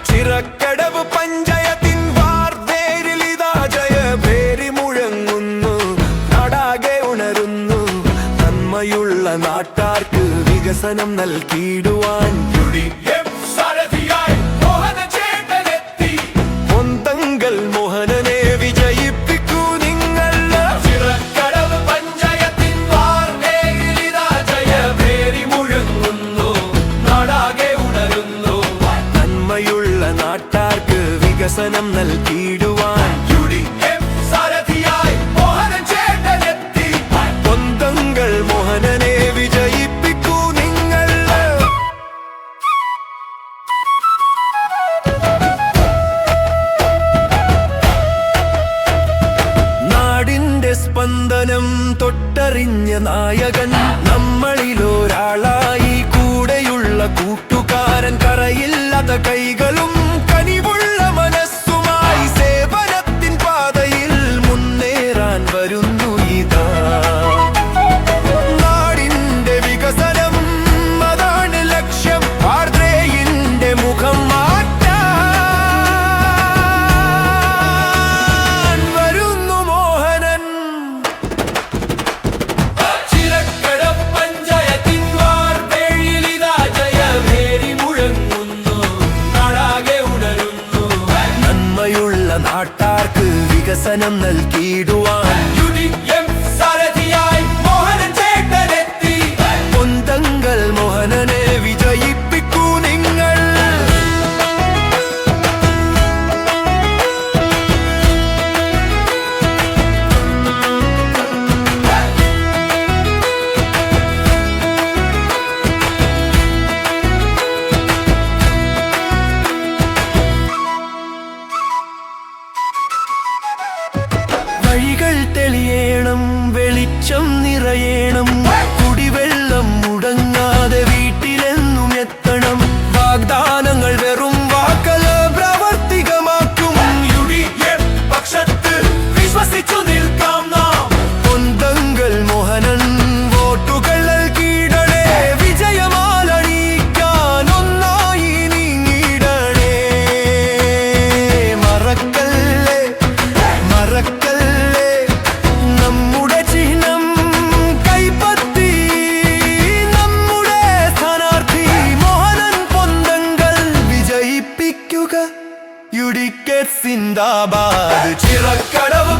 ചിറക്കടവ് പഞ്ചായത്തിൻ വാർവേരിലിതാ ജയഭേരി മുഴങ്ങുന്നു. നാടാകെ ഉണരുന്നു. നന്മയുള്ള നാട്ടാർക്ക് വികസനം നൽകിയിടുവാൻ പൊന്തങ്കൽ മോഹനനെ വിജയിപ്പിക്കൂ നിങ്ങൾ. ചിറക്കടവ് പഞ്ചായത്തിൻ വാർവേരിലിതാ ജയഭേരി മുഴങ്ങുന്നു. നാടാകെ ഉണരുന്നു. നന്മയുള്ള നാട്ടാർക്ക് വികസനം നൽകിയിടുവാൻ പൊന്തങ്കൽ മോഹനനെ വിജയിപ്പിക്കൂ നിങ്ങൾ. നാടിന്റെ സ്പന്ദനം തൊട്ടറിഞ്ഞ നായകൻ നമ്മളിലൊരാളായി. കൂടെയുള്ള കൂട്ടുകാരൻ കറയില്ലാത്ത കൈകളും കനിവുള്ള മനസ്സുമായി സേവനത്തിൻ പാതയിൽ മുന്നേറാൻ വരുന്നു ഇതാ. നാടിന്റെ വികസനം അതാണ് ലക്ഷ്യം. ആർദ്രേയിന്റെ മുഖം മാറ്റാൻ വരുന്നു മോഹനൻ. ചിറക്കടവ് പഞ്ചായത്തിൻ വാർവേരിലിതാ ജയഭേരി മുഴങ്ങുന്നു. നാടാകെ ഉണരുന്നു. നന്മയുള്ള നാട്ടാർക്ക് വികസനം നൽകിയിടുവാൻ പൊന്തങ്കൽ മോഹനനെ വിജയിപ്പിക്കൂ നിങ്ങൾ. വഴികൾ തെളിയണം, വെളിച്ചം നിറയണം. കുടിവെള്ളം മുടങ്ങാതെ വീട്ടിലെന്നും എത്തണം. വാഗ്ദാനങ്ങൾ വെറും വാക്കല്ല, പ്രാവർത്തികമാക്കും. പക്ഷത്ത് വിശ്വസിച്ചു നിൽക്കാം നാം. പൊന്തങ്കൽ മോഹനൻ വോട്ടുകൾ നൽകിയിടണേ. വിജയമാലണിയിക്കാൻ ഒന്നായി നീങ്ങിടണേ. മറക്കല്ലേ മറക്കല്ലേ നമ്മുടെ ചിഹ്നം കൈപ്പത്തി. നമ്മുടെ സ്ഥാനാർത്ഥി മോഹനൻ പൊന്തങ്കൽ വിജയിപ്പിക്കുക. യുഡിക്കേറ്റ് സിന്ദാബാദ്. ചിറക്കടവ്